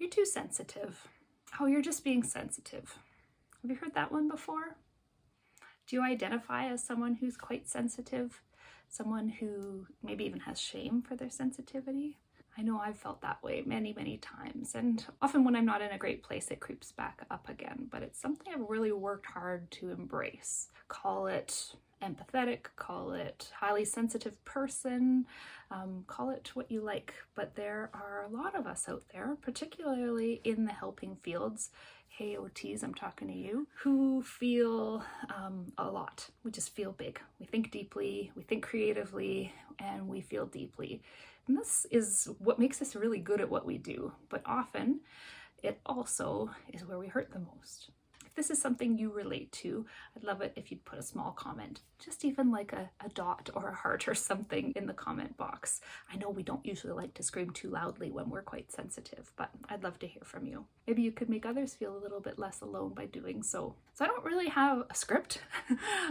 You're too sensitive. Oh, you're just being sensitive. Have you heard that one before? Do you identify as someone who's quite sensitive? Someone who maybe even has shame for their sensitivity? I know I've felt that way many, many times, and often when I'm not in a great place, it creeps back up again, but it's something I've really worked hard to embrace. Call it empathetic, call it highly sensitive person, call it what you like, but there are a lot of us out there, particularly in the helping fields, hey OTs, I'm talking to you, who feel a lot. We just feel big. We think deeply, we think creatively, and we feel deeply. And this is what makes us really good at what we do, but often it also is where we hurt the most. If this is something you relate to, I'd love it if you'd put a small comment, just even like a dot or a heart or something in the comment box. I know we don't usually like to scream too loudly when we're quite sensitive, but I'd love to hear from you. Maybe you could make others feel a little bit less alone by doing so. So I don't really have a script.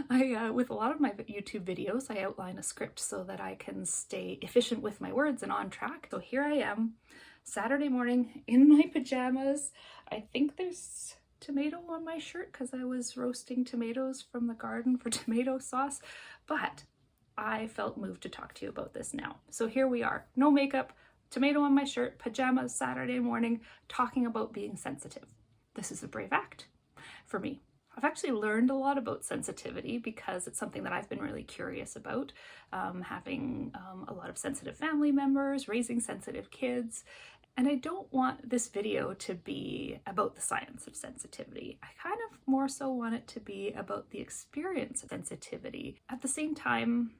With a lot of my YouTube videos, I outline a script so that I can stay efficient with my words and on track. So here I am, Saturday morning in my pajamas. I think there's tomato on my shirt because I was roasting tomatoes from the garden for tomato sauce, but I felt moved to talk to you about this now. So here we are, no makeup, tomato on my shirt, pajamas, Saturday morning, talking about being sensitive. This is a brave act for me. I've actually learned a lot about sensitivity because it's something that I've been really curious about, having a lot of sensitive family members, raising sensitive kids. And I don't want this video to be about the science of sensitivity. I kind of more so want it to be about the experience of sensitivity. At the same time,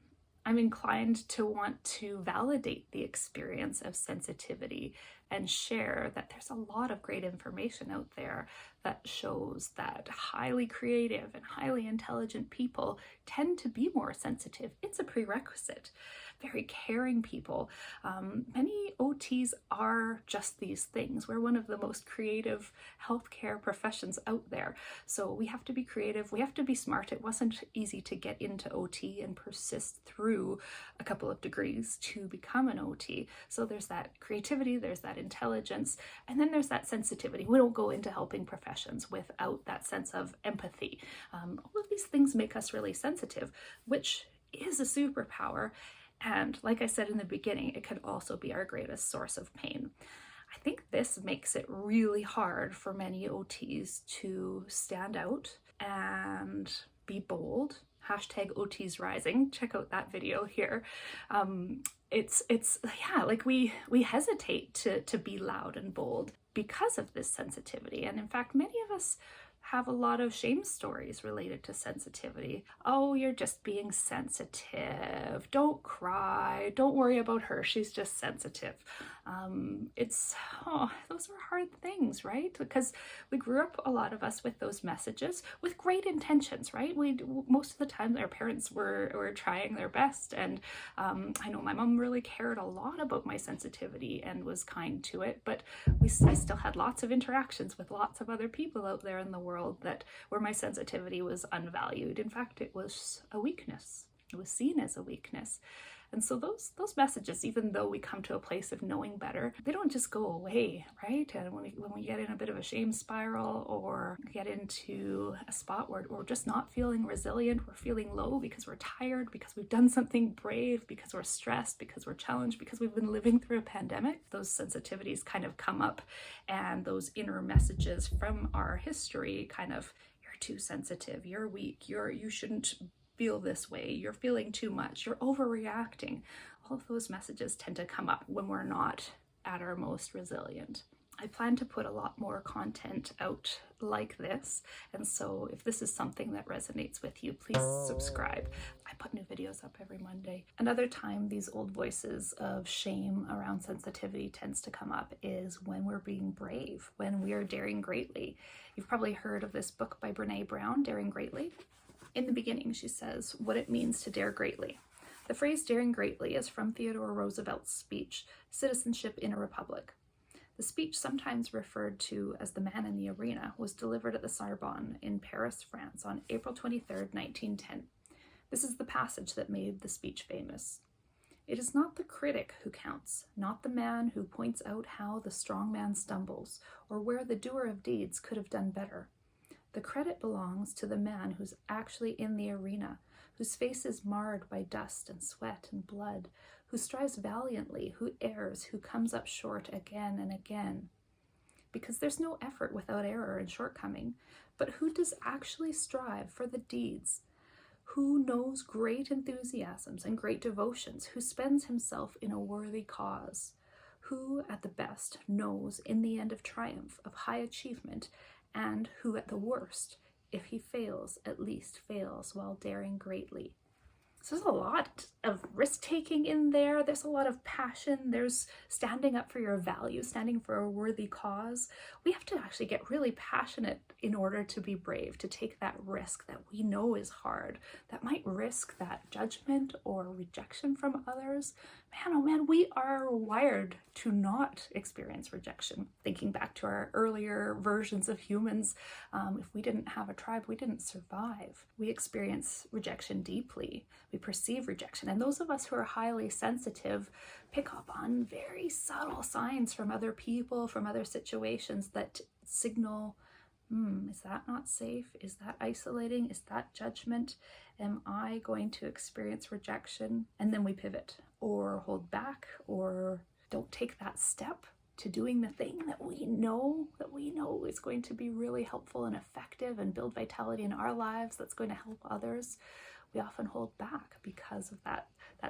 I'm inclined to want to validate the experience of sensitivity and share that there's a lot of great information out there that shows that highly creative and highly intelligent people tend to be more sensitive. It's a prerequisite. Very caring people. Many OTs are just these things. We're one of the most creative healthcare professions out there. So we have to be creative, we have to be smart. It wasn't easy to get into OT and persist through a couple of degrees to become an OT. So there's that creativity, there's that intelligence, and then there's that sensitivity. We don't go into helping professions without that sense of empathy. All of these things make us really sensitive, which is a superpower. And like I said in the beginning, it can also be our greatest source of pain. I think this makes it really hard for many OTs to stand out and be bold. Hashtag OTs rising. Check out that video here. Yeah, like we hesitate to be loud and bold because of this sensitivity. And in fact, many of us have a lot of shame stories related to sensitivity. Oh, you're just being sensitive. Don't cry. Don't worry about her. She's just sensitive. Those are hard things, right? Because we grew up, a lot of us, with those messages with great intentions, right? Most of the time our parents were trying their best, and I know my mom really cared a lot about my sensitivity and was kind to it, but I still had lots of interactions with lots of other people out there in the world where my sensitivity was unvalued. In fact, it was a weakness. It was seen as a weakness. And so those messages, even though we come to a place of knowing better, they don't just go away, right? And when we get in a bit of a shame spiral or get into a spot where we're just not feeling resilient, we're feeling low because we're tired, because we've done something brave, because we're stressed, because we're challenged, because we've been living through a pandemic, those sensitivities kind of come up, and those inner messages from our history kind of, you're too sensitive, you're weak, you shouldn't feel this way, you're feeling too much, you're overreacting. All of those messages tend to come up when we're not at our most resilient. I plan to put a lot more content out like this, and so if this is something that resonates with you, please subscribe. I put new videos up every Monday. Another time these old voices of shame around sensitivity tends to come up is when we're being brave, when we are daring greatly. You've probably heard of this book by Brené Brown, Daring Greatly. In the beginning, she says what it means to dare greatly. The phrase daring greatly is from Theodore Roosevelt's speech, Citizenship in a Republic. The speech, sometimes referred to as the Man in the Arena, was delivered at the Sorbonne in Paris, France on April 23, 1910. This is the passage that made the speech famous. It is not the critic who counts, not the man who points out how the strong man stumbles, or where the doer of deeds could have done better. The credit belongs to the man who's actually in the arena, whose face is marred by dust and sweat and blood, who strives valiantly, who errs, who comes up short again and again. Because there's no effort without error and shortcoming, but who does actually strive for the deeds? Who knows great enthusiasms and great devotions, who spends himself in a worthy cause, who at the best knows in the end of triumph, of high achievement, and who at the worst, if he fails, at least fails while daring greatly. So there's a lot of risk-taking in there. There's a lot of passion. There's standing up for your values, standing for a worthy cause. We have to actually get really passionate in order to be brave, to take that risk that we know is hard, that might risk that judgment or rejection from others. Man, oh man, we are wired to not experience rejection. Thinking back to our earlier versions of humans, if we didn't have a tribe, we didn't survive. We experience rejection deeply. We perceive rejection. And those of us who are highly sensitive pick up on very subtle signs from other people, from other situations that signal, is that not safe? Is that isolating? Is that judgment? Am I going to experience rejection? And then we pivot or hold back or don't take that step to doing the thing that we know is going to be really helpful and effective and build vitality in our lives, that's going to help others. We often hold back because of that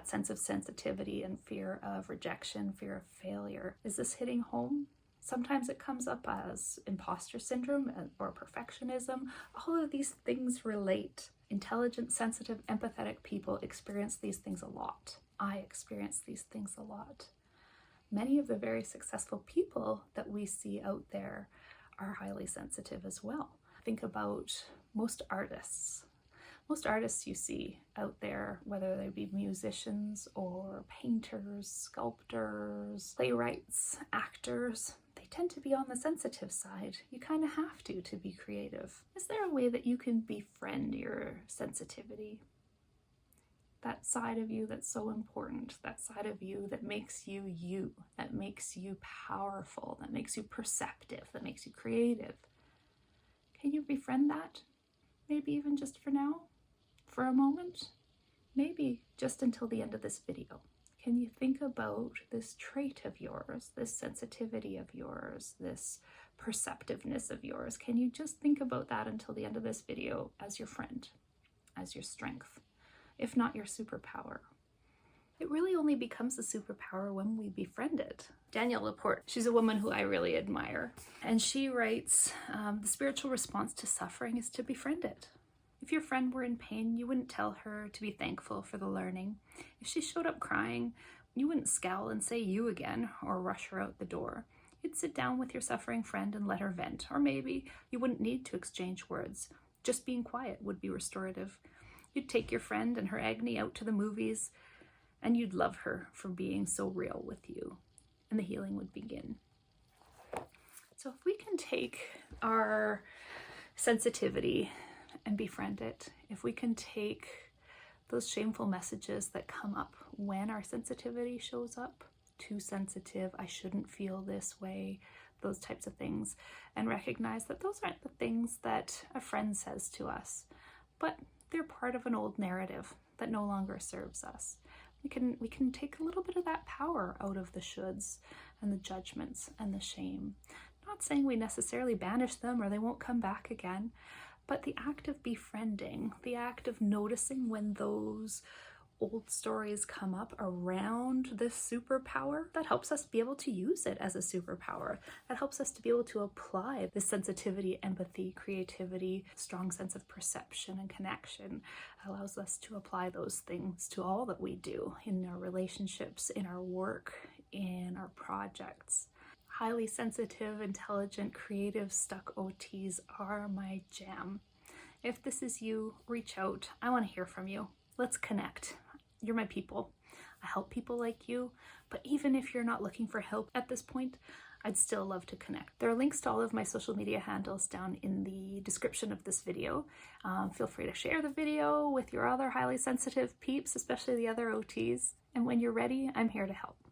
sense of sensitivity and fear of rejection, fear of failure. Is this hitting home? Sometimes it comes up as imposter syndrome or perfectionism. All of these things relate. Intelligent, sensitive, empathetic people experience these things a lot. I experience these things a lot. Many of the very successful people that we see out there are highly sensitive as well. Think about most artists. Most artists you see out there, whether they be musicians or painters, sculptors, playwrights, actors, they tend to be on the sensitive side. You kind of have to be creative. Is there a way that you can befriend your sensitivity? That side of you that's so important, that side of you that makes you you, that makes you powerful, that makes you perceptive, that makes you creative. Can you befriend that? Maybe even just for now? For a moment? Maybe just until the end of this video. Can you think about this trait of yours, this sensitivity of yours, this perceptiveness of yours? Can you just think about that until the end of this video as your friend, as your strength, if not your superpower? It really only becomes a superpower when we befriend it. Danielle Laporte, she's a woman who I really admire, and she writes, the spiritual response to suffering is to befriend it. If your friend were in pain, you wouldn't tell her to be thankful for the learning. If she showed up crying, you wouldn't scowl and say you again or rush her out the door. You'd sit down with your suffering friend and let her vent, or maybe you wouldn't need to exchange words. Just being quiet would be restorative. You'd take your friend and her agony out to the movies, and you'd love her for being so real with you, and the healing would begin. So if we can take our sensitivity and befriend it, if we can take those shameful messages that come up when our sensitivity shows up, too sensitive, I shouldn't feel this way, those types of things, and recognize that those aren't the things that a friend says to us, but they're part of an old narrative that no longer serves us. We can take a little bit of that power out of the shoulds and the judgments and the shame. Not saying we necessarily banish them or they won't come back again, but the act of befriending, the act of noticing when those old stories come up around this superpower, that helps us be able to use it as a superpower. That helps us to be able to apply this sensitivity, empathy, creativity, strong sense of perception and connection. It allows us to apply those things to all that we do in our relationships, in our work, in our projects. Highly sensitive, intelligent, creative, stuck OTs are my jam. If this is you, reach out. I want to hear from you. Let's connect. You're my people. help people like you. But even if you're not looking for help at this point, I'd still love to connect. There are links to all of my social media handles down in the description of this video. Feel free to share the video with your other highly sensitive peeps, especially the other OTs. And when you're ready, I'm here to help.